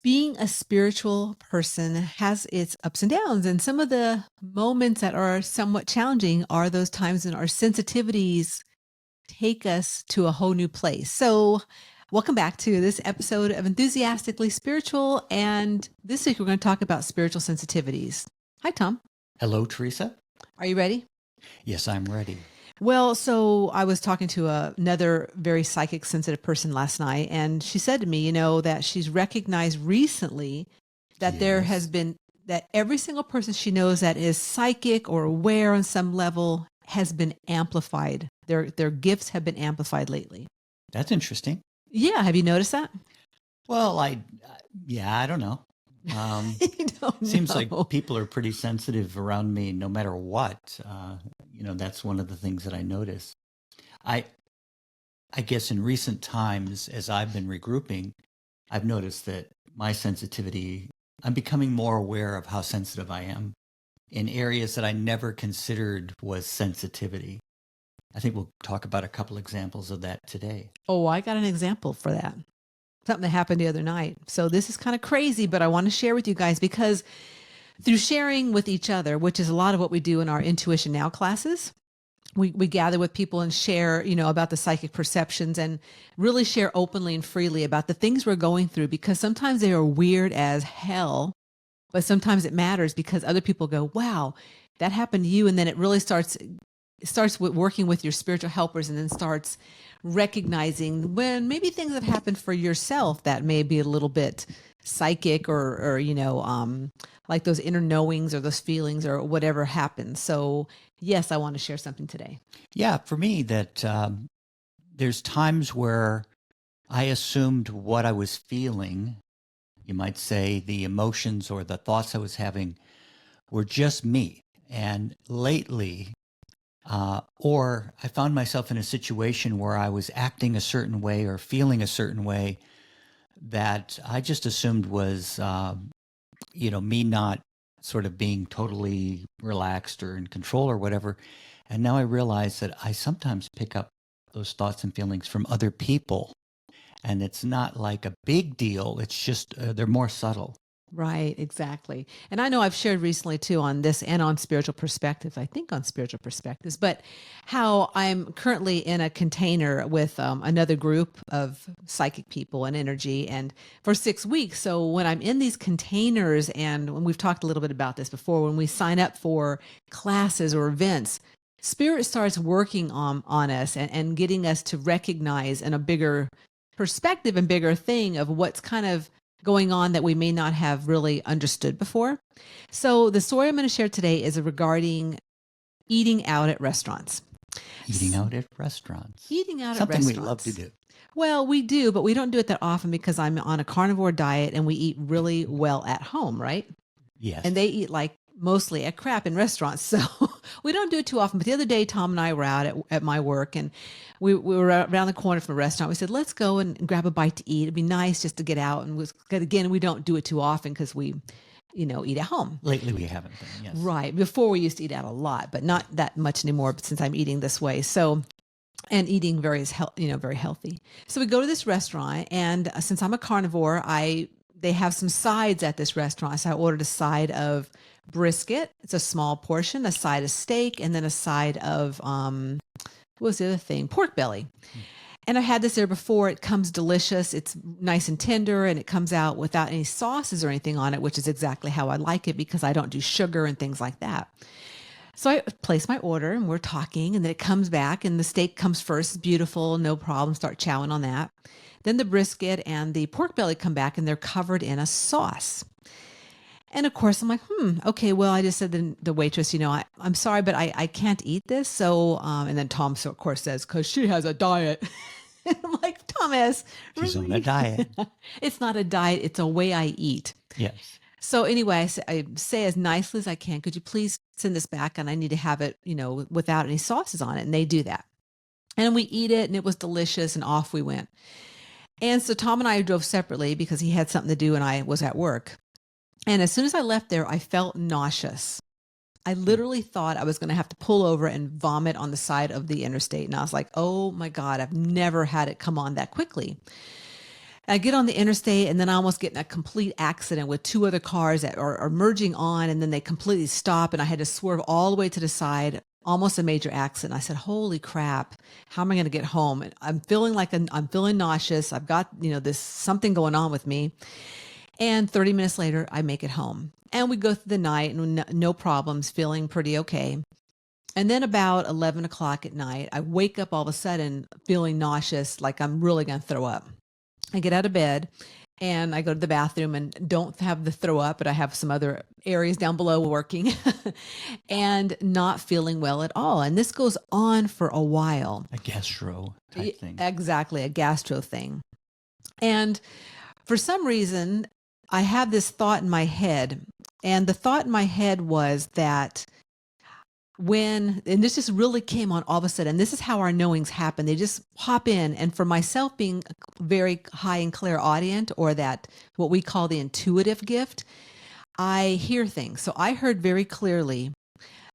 Being a spiritual person has its ups and downs. And some of the moments that are somewhat challenging are those times when our sensitivities take us to a whole new place. So, welcome back to this episode of Enthusiastically Spiritual. And this week we're going to talk about spiritual sensitivities. Hi, Tom. Hello, Teresa. Are you ready? Yes, I'm ready. Well, so I was talking to another very psychic sensitive person last night, and she said to me, that she's recognized recently that there has Yes, been that every single person she knows that is psychic or aware on some level has been amplified. Their gifts have been amplified lately. that's interesting. Yeah, have you noticed that? Well, yeah, I don't know. Um, I don't Seems like know. people are pretty sensitive around me no matter what. That's one of the things that I notice. I, I guess in recent times, as I've been regrouping, I've noticed that my sensitivity, I'm becoming more aware of how sensitive I am in areas that I never considered was sensitivity. I think we'll talk about a couple examples of that today. Oh, I got an example for that. Something that happened the other night. So this is kind of crazy, but I want to share with you guys because through sharing with each other, which is a lot of what we do in our Intuition Now classes, we gather with people and share, about the psychic perceptions and really share openly and freely about the things we're going through because sometimes they are weird as hell, but sometimes it matters because other people go, wow, that happened to you. And then it really starts with working with your spiritual helpers and then starts recognizing when maybe things have happened for yourself that may be a little bit psychic or like those inner knowings or those feelings or whatever happens. So yes, I want to share something today. Yeah, for me, that there's times where I assumed what I was feeling, you might say the emotions or the thoughts I was having were just me. And lately, or I found myself in a situation where I was acting a certain way or feeling a certain way that I just assumed was, me not sort of being totally relaxed or in control or whatever. And now I realize that I sometimes pick up those thoughts and feelings from other people. And it's not like a big deal. It's just, they're more subtle. Right, exactly. And I know I've shared recently too on this and on spiritual perspectives, I think on spiritual perspectives, but how I'm currently in a container with another group of psychic people and energy and for 6 weeks. So when I'm in these containers and when we've talked a little bit about this before, when we sign up for classes or events, spirit starts working on us and getting us to recognize in a bigger perspective and bigger thing of what's kind of going on that we may not have really understood before. So the story I'm going to share today is regarding eating out at restaurants. Eating out at restaurants. Eating out at Something we love to restaurants. do. Well, we do, but we don't do it that often because I'm on a carnivore diet and we eat really well at home, right? Yes. And they eat like mostly at crap in restaurants. So we don't do it too often. But the other day, Tom and I were out at my work and we were around the corner from a restaurant. We said, let's go and grab a bite to eat. It'd be nice just to get out. And but again, we don't do it too often because we, eat at home. Lately we haven't been, yes. Right. Before we used to eat out a lot, but not that much anymore since I'm eating this way. So, and eating very healthy. So we go to this restaurant and since I'm a carnivore, they have some sides at this restaurant. So I ordered a side of brisket. It's a small portion, a side of steak, and then a side of, what was the other thing? Pork belly. And I had this there before. It comes delicious. It's nice and tender and it comes out without any sauces or anything on it, which is exactly how I like it because I don't do sugar and things like that. So I place my order and we're talking and then it comes back and the steak comes first. It's beautiful. No problem. Start chowing on that. Then the brisket and the pork belly come back and they're covered in a sauce. And of course, I'm like, okay, well, I just said to the waitress, I'm sorry, but I can't eat this. So, and then Tom, so of course, says, because she has a diet. And I'm like, Thomas, She's really? on a diet. It's not a diet. It's a way I eat. Yes. So anyway, I say as nicely as I can, could you please send this back? And I need to have it, without any sauces on it. And they do that. And we eat it and it was delicious and off we went. And so Tom and I drove separately because he had something to do and I was at work. And as soon as I left there, I felt nauseous. I literally thought I was going to have to pull over and vomit on the side of the interstate. And I was like, oh my God, I've never had it come on that quickly. I get on the interstate and then I almost get in a complete accident with two other cars that are merging on, and then they completely stop and I had to swerve all the way to the side, almost a major accident. I said, holy crap, how am I going to get home? And I'm feeling I'm feeling nauseous. I've got, this something going on with me. And 30 minutes later, I make it home and we go through the night and no problems, feeling pretty okay. And then about 11 o'clock at night, I wake up all of a sudden feeling nauseous, like I'm really going to throw up. I get out of bed and I go to the bathroom and don't have the throw up, but I have some other areas down below working and not feeling well at all. And this goes on for a while. A gastro type thing. Exactly, a gastro thing. And for some reason, I have this thought in my head. And the thought in my head was that and this just really came on all of a sudden, and this is how our knowings happen. They just pop in. And for myself being very high and clairaudient, or that what we call the intuitive gift, I hear things. So I heard very clearly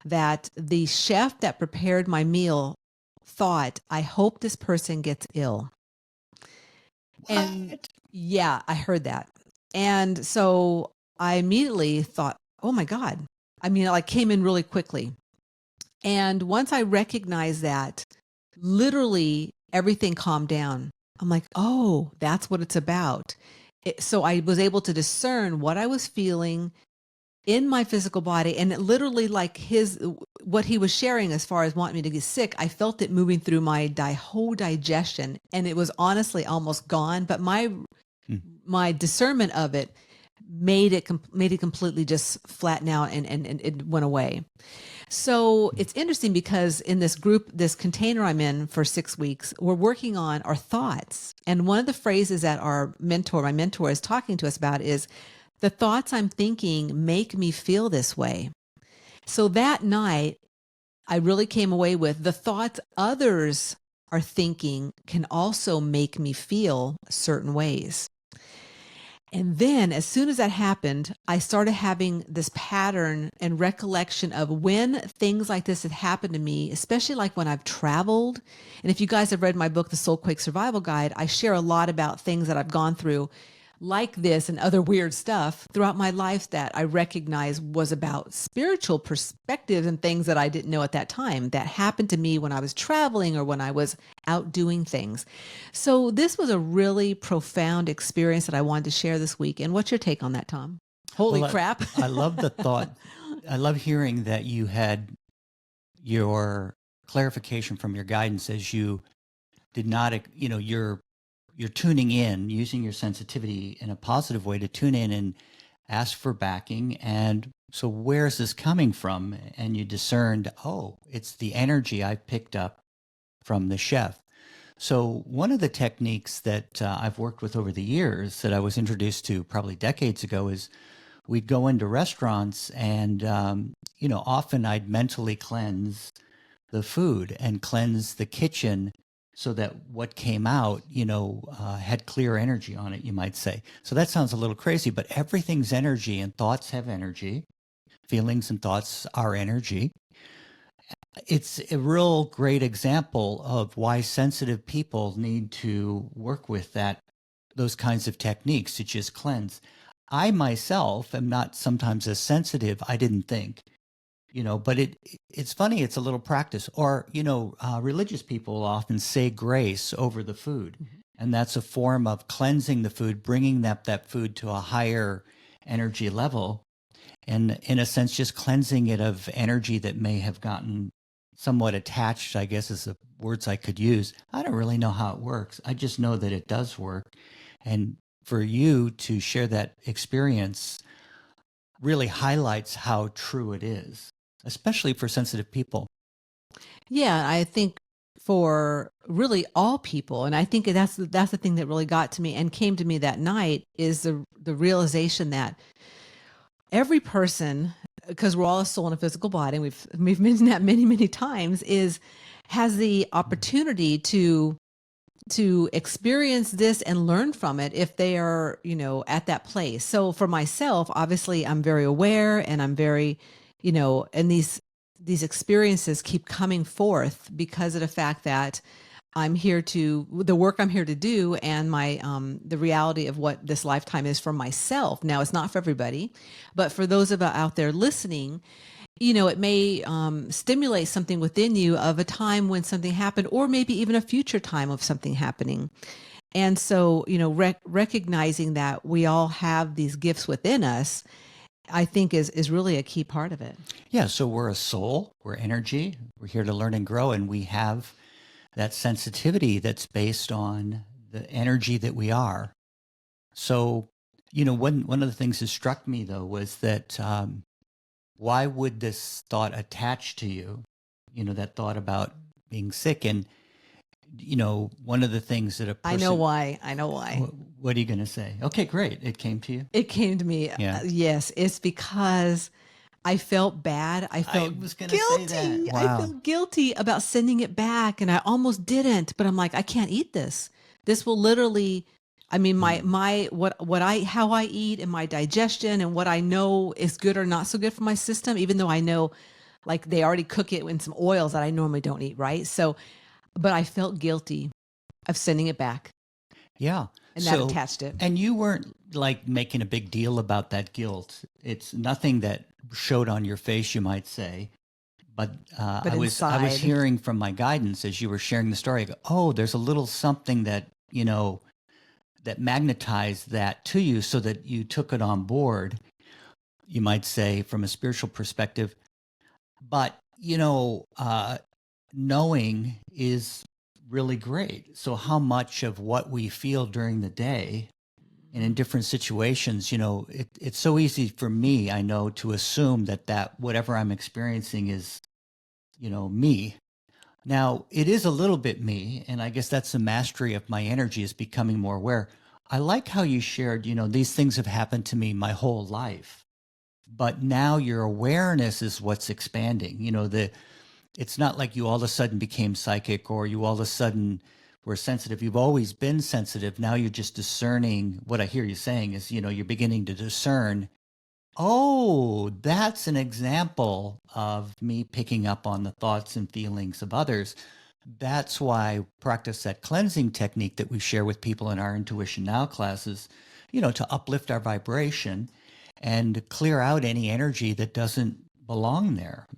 that the chef that prepared my meal thought, I hope this person gets ill. What? And yeah, I heard that. And so I immediately thought, oh my God. I mean, it came in really quickly. And once I recognized that, literally everything calmed down. I'm like, oh, that's what it's about. So I was able to discern what I was feeling in my physical body. And it literally, what he was sharing as far as wanting me to get sick, I felt it moving through my whole digestion. And it was honestly almost gone. But my discernment of it made it completely just flatten out, and it went away. So it's interesting because in this group, this container I'm in for 6 weeks, we're working on our thoughts. And one of the phrases that my mentor is talking to us about is, the thoughts I'm thinking make me feel this way. So that night, I really came away with, the thoughts others are thinking can also make me feel certain ways. And then as soon as that happened, I started having this pattern and recollection of when things like this had happened to me, especially like when I've traveled. And if you guys have read my book, The Soulquake Survival Guide, I share a lot about things that I've gone through like this and other weird stuff throughout my life that I recognize was about spiritual perspectives and things that I didn't know at that time that happened to me when I was traveling or when I was out doing things. So this was a really profound experience that I wanted to share this week. And what's your take on that, Tom? Holy crap. I love the thought. I love hearing that you had your clarification from your guidance as you did not, you're tuning in, using your sensitivity in a positive way to tune in and ask for backing. And so where's this coming from? And you discerned, oh, it's the energy I picked up from the chef. So one of the techniques that I've worked with over the years that I was introduced to probably decades ago is we'd go into restaurants and, often I'd mentally cleanse the food and cleanse the kitchen so that what came out, had clear energy on it, you might say. So that sounds a little crazy, but everything's energy, and thoughts have energy. Feelings and thoughts are energy. It's a real great example of why sensitive people need to work with those kinds of techniques to just cleanse. I myself am not sometimes as sensitive, I didn't think. But it's funny, it's a little practice. Or, religious people often say grace over the food. Mm-hmm. And that's a form of cleansing the food, bringing that food to a higher energy level. And in a sense, just cleansing it of energy that may have gotten somewhat attached, I guess is the words I could use. I don't really know how it works. I just know that it does work. And for you to share that experience really highlights how true it is, especially for sensitive people. Yeah, I think for really all people, and I think that's the thing that really got to me and came to me that night, is the realization that every person, because we're all a soul in a physical body, and we've mentioned that many, many times, has the opportunity to experience this and learn from it if they are, at that place. So for myself, obviously I'm very aware, and I'm very, and these experiences keep coming forth because of the fact that the work I'm here to do, and the reality of what this lifetime is for myself. Now, it's not for everybody, but for those of out there listening, it may stimulate something within you of a time when something happened, or maybe even a future time of something happening. And so, recognizing that we all have these gifts within us, I think is really a key part of it. Yeah, so we're a soul, we're energy, we're here to learn and grow, and we have that sensitivity that's based on the energy that we are. So, one of the things that struck me though was that why would this thought attach to you? That thought about being sick. And, one of the things that a person... I know why. What are you going to say? Okay, great. It came to you? It came to me. Yeah. Yes, it's because I felt bad. I felt was gonna guilty. say that. Wow. I felt guilty about sending it back, and I almost didn't. But I'm like, I can't eat this. This will literally... I mean, how I eat and my digestion and what I know is good or not so good for my system, even though I know like they already cook it in some oils that I normally don't eat. Right. So, but I felt guilty of sending it back. Yeah. And that attached it. And you weren't like making a big deal about that guilt. It's nothing that showed on your face, you might say. But I was hearing from my guidance as you were sharing the story. I go, oh, there's a little something that, that magnetized that to you so that you took it on board, you might say, from a spiritual perspective. But, knowing is really great. So how much of what we feel during the day and in different situations, it's so easy for me, I know, to assume that whatever I'm experiencing is, me. Now, it is a little bit me, and I guess that's the mastery of my energy, is becoming more aware. I like how you shared, these things have happened to me my whole life, but now your awareness is what's expanding. It's not like you all of a sudden became psychic or you all of a sudden were sensitive. You've always been sensitive. Now you're just discerning. What I hear you saying is, you're beginning to discern, oh, that's an example of me picking up on the thoughts and feelings of others. That's why I practice that cleansing technique that we share with people in our Intuition Now classes, to uplift our vibration and clear out any energy that doesn't belong there,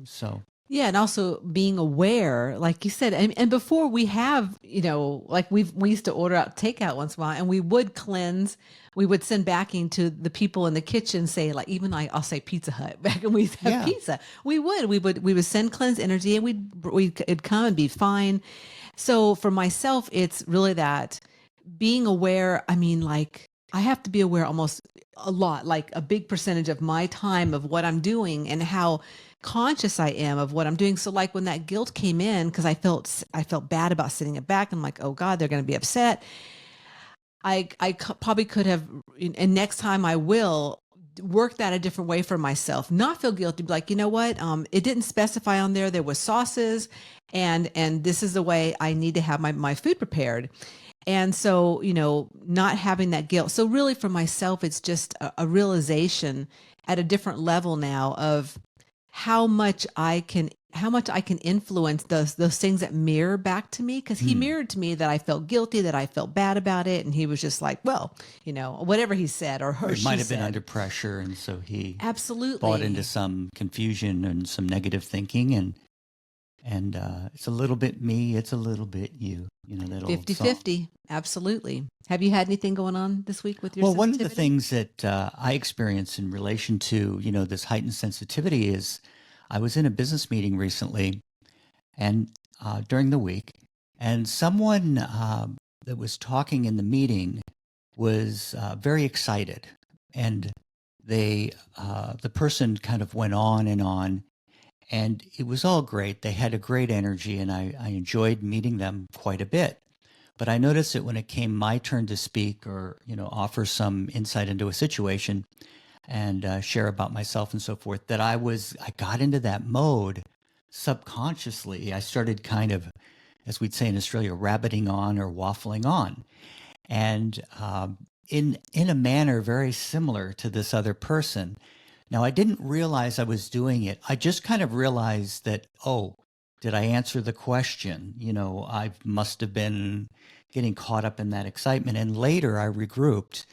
so. Yeah, and also being aware, like you said, and before we have, like we used to order out takeout once in a while, and we would cleanse. We would send backing to the people in the kitchen, say like, even like I'll say Pizza Hut back when we used to have pizza. We would send cleanse energy, and it'd come and be fine. So for myself, it's really that being aware. I mean, like I have to be aware almost a lot, like a big percentage of my time of what I'm doing and how conscious I am of what I'm doing. So like when that guilt came in, because I felt bad about sitting it back, I'm like, oh God, they're going to be upset. Probably could have, and next time I will work that a different way for myself, not feel guilty, be like, you know what? It didn't specify on there was sauces, and this is the way I need to have my food prepared. And so, not having that guilt. So really for myself, it's just a realization at a different level now of how much I can influence those things that mirror back to me. Cause he mirrored to me that I felt guilty, that I felt bad about it. And he was just like, well, whatever he said or her, it might have been under pressure. And so he absolutely bought into some confusion and some negative thinking. And it's a little bit me, it's a little bit you, that 50-50. Absolutely. Have you had anything going on this week with your Well, one of the things that I experience in relation to, this heightened sensitivity is I was in a business meeting recently and during the week, and someone that was talking in the meeting was very excited. And the person kind of went on, and it was all great. They had a great energy, and I enjoyed meeting them quite a bit. But I noticed that when it came my turn to speak or, offer some insight into a situation and share about myself and so forth, that I got into that mode subconsciously. I started kind of, as we'd say in Australia, rabbiting on or waffling on. And in a manner very similar to this other person. Now, I didn't realize I was doing it. I just kind of realized that, oh, Did I answer the question? I must have been getting caught up in that excitement. And later I regrouped.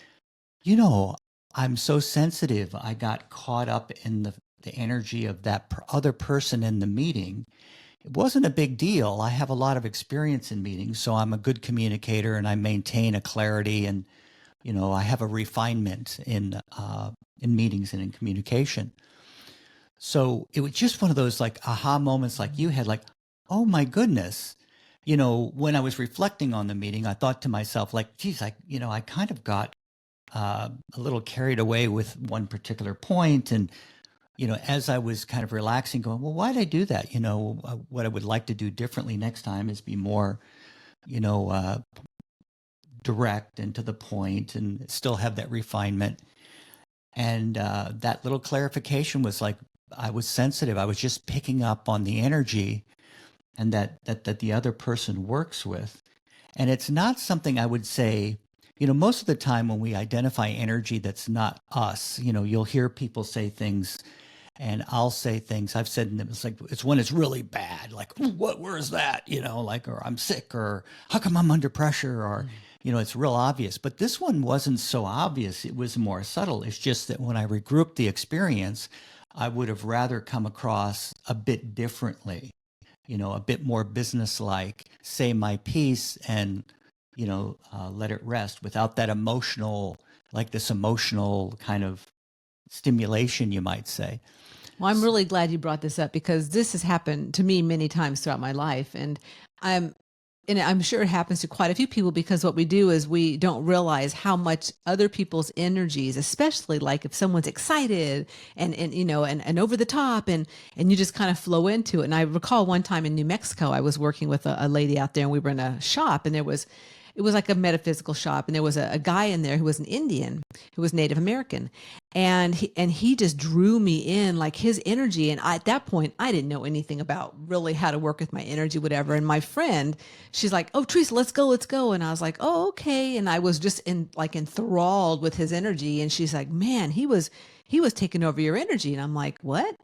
You know, I'm so sensitive. I got caught up in the energy of that other person in the meeting. It wasn't a big deal. I have a lot of experience in meetings, so I'm a good communicator and I maintain a clarity and, I have a refinement in meetings and in communication. So it was just one of those like aha moments like you had, like, oh my goodness. When I was reflecting on the meeting, I thought to myself, like, geez, I kind of got a little carried away with one particular point. And, as I was kind of relaxing, going, well, why did I do that? What I would like to do differently next time is be more, you know, uh, direct and to the point and still have that refinement. And that little clarification was like, I was sensitive. I was just picking up on the energy and that the other person works with. And it's not something I would say, most of the time when we identify energy that's not us, you'll hear people say things and I'll say things I've said, and it's like, it's when it's really bad, like, "Ooh, where is that? Like, or I'm sick, or how come I'm under pressure, or, it's real obvious. But this one wasn't so obvious. It was more subtle. It's just that when I regrouped the experience, I would have rather come across a bit differently, a bit more businesslike, say my piece and, let it rest without that emotional, like this emotional kind of stimulation, you might say. Well, I'm really glad you brought this up because this has happened to me many times throughout my life. I'm and I'm sure it happens to quite a few people because what we do is we don't realize how much other people's energies, especially like if someone's excited and over the top and you just kind of flow into it. And I recall one time in New Mexico, I was working with a lady out there and we were in a shop and it was like a metaphysical shop and there was a guy in there who was an Indian, who was Native American. And he just drew me in, like his energy. And at that point, I didn't know anything about really how to work with my energy, whatever. And my friend, she's like, "Oh, Teresa, let's go, let's go." And I was like, "Oh, okay." And I was just enthralled with his energy. And she's like, "Man, he was taking over your energy." And I'm like, "What?"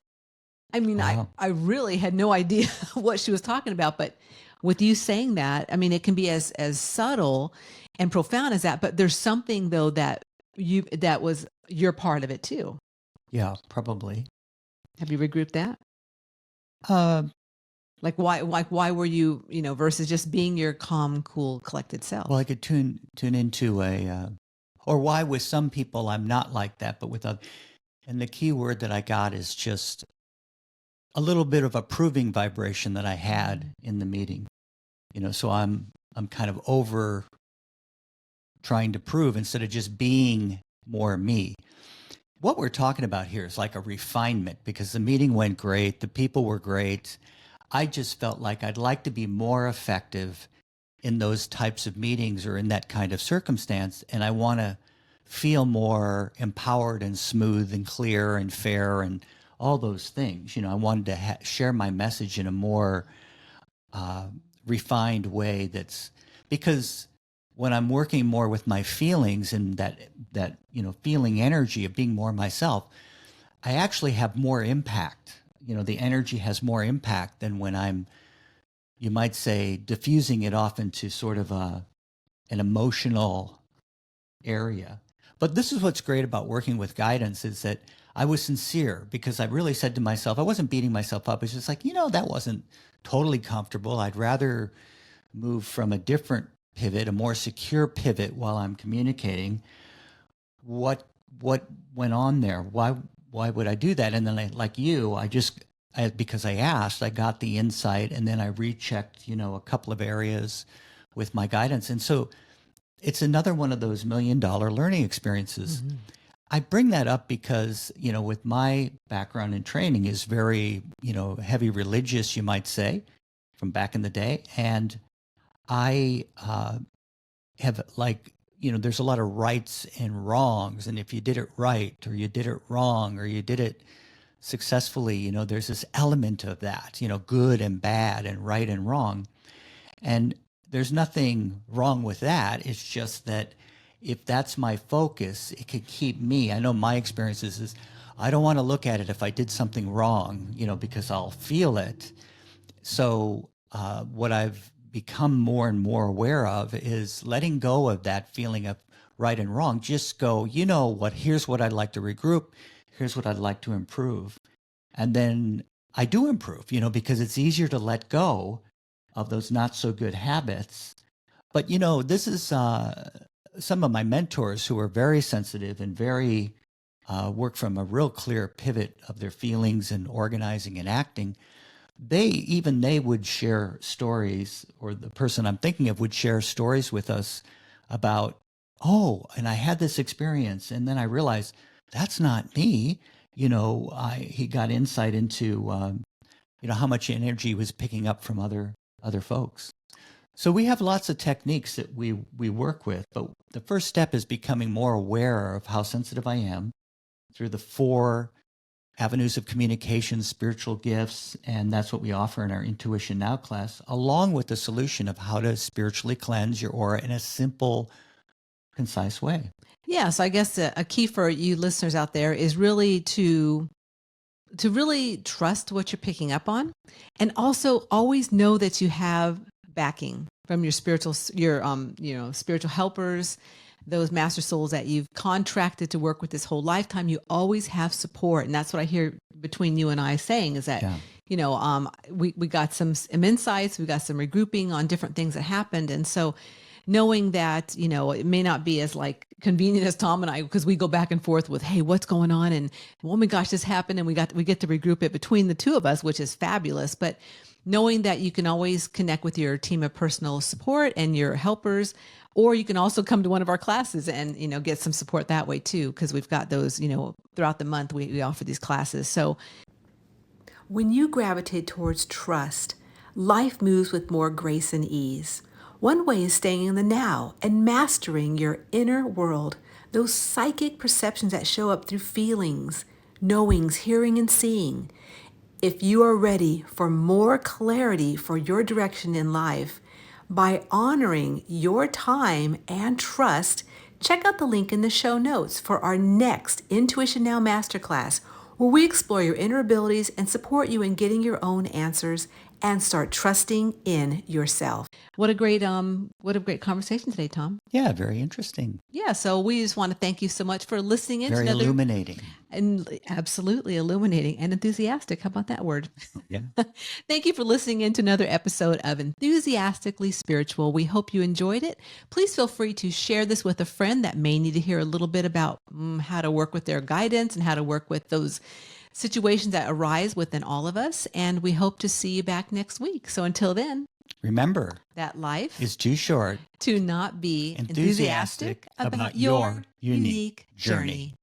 I mean, I, Wow. I really had no idea what she was talking about, but with you saying that, I mean, it can be as subtle and profound as that, but there's something though that was your part of it too. Yeah, probably. Have you regrouped that? Uh, Like why were you, versus just being your calm, cool, collected well, self? I could tune into or why with some people I'm not like that, but with other, and the key word that I got is just a little bit of a proving vibration that I had in the meeting. So I'm kind of over trying to prove instead of just being more me. What we're talking about here is like a refinement because the meeting went great, the people were great. I just felt like I'd like to be more effective in those types of meetings or in that kind of circumstance. And I want to feel more empowered and smooth and clear and fair and all those things. I wanted to share my message in a more uh, refined way. That's because when I'm working more with my feelings and that feeling energy of being more myself, I actually have more impact. The energy has more impact than when I'm, you might say, diffusing it off into sort of an emotional area. But this is what's great about working with guidance is that I was sincere because I really said to myself, I wasn't beating myself up. It's just like, that wasn't totally comfortable. I'd rather move from a different pivot, a more secure pivot while I'm communicating. What went on there? Why would I do that? And then like you, because I asked, I got the insight and then I rechecked, a couple of areas with my guidance. And so it's another one of those $1 million learning experiences. Mm-hmm. I bring that up because, with my background and training is very, heavy religious, you might say, from back in the day. And I have like, there's a lot of rights and wrongs. And if you did it right or you did it wrong or you did it successfully, there's this element of that, good and bad and right and wrong. And there's nothing wrong with that. It's just that if that's my focus, it can keep me. I know my experiences is I don't want to look at it if I did something wrong, because I'll feel it. So what I've become more and more aware of is letting go of that feeling of right and wrong. Just go, you know what, here's what I'd like to regroup. Here's what I'd like to improve. And then I do improve, because it's easier to let go of those not so good habits. But, this is some of my mentors who are very sensitive and very work from a real clear pivot of their feelings and organizing and acting. They would share stories, or the person I'm thinking of would share stories with us about, oh, and I had this experience, and then I realized that's not me. He got insight into how much energy he was picking up from other folks. So we have lots of techniques that we work with, but the first step is becoming more aware of how sensitive I am through the 4 avenues of communication, spiritual gifts, and that's what we offer in our Intuition Now class, along with the solution of how to spiritually cleanse your aura in a simple, concise way. Yeah, so I guess a key for you listeners out there is really to really trust what you're picking up on, and also always know that you have backing from your spiritual helpers, those master souls that you've contracted to work with this whole lifetime. You always have support, and that's what I hear between you and I saying is that we got some insights, we got some regrouping on different things that happened, and so knowing that it may not be as like convenient as Tom and I, because we go back and forth with, hey, what's going on, and oh my gosh, this happened, and we get to regroup it between the two of us, which is fabulous. But knowing that you can always connect with your team of personal support and your helpers, or you can also come to one of our classes and get some support that way too, because we've got those throughout the month we offer these classes. So when you gravitate towards trust, life moves with more grace and ease. One way is staying in the now and mastering your inner world, those psychic perceptions that show up through feelings, knowings, hearing, and seeing. If you are ready for more clarity for your direction in life, by honoring your time and trust, check out the link in the show notes for our next Intuition Now Masterclass, where we explore your inner abilities and support you in getting your own answers and start trusting in yourself. What a great conversation today, Tom. Yeah, very interesting. Yeah, so we just want to thank you so much for listening in. Very illuminating. And absolutely illuminating and enthusiastic. How about that word? Yeah. Thank you for listening in to another episode of Enthusiastically Spiritual. We hope you enjoyed it. Please feel free to share this with a friend that may need to hear a little bit about how to work with their guidance and how to work with those situations that arise within all of us. And we hope to see you back next week. So until then, remember that life is too short to not be enthusiastic about your unique journey.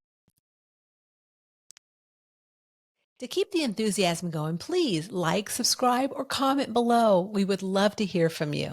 To keep the enthusiasm going, please like, subscribe, or comment below. We would love to hear from you.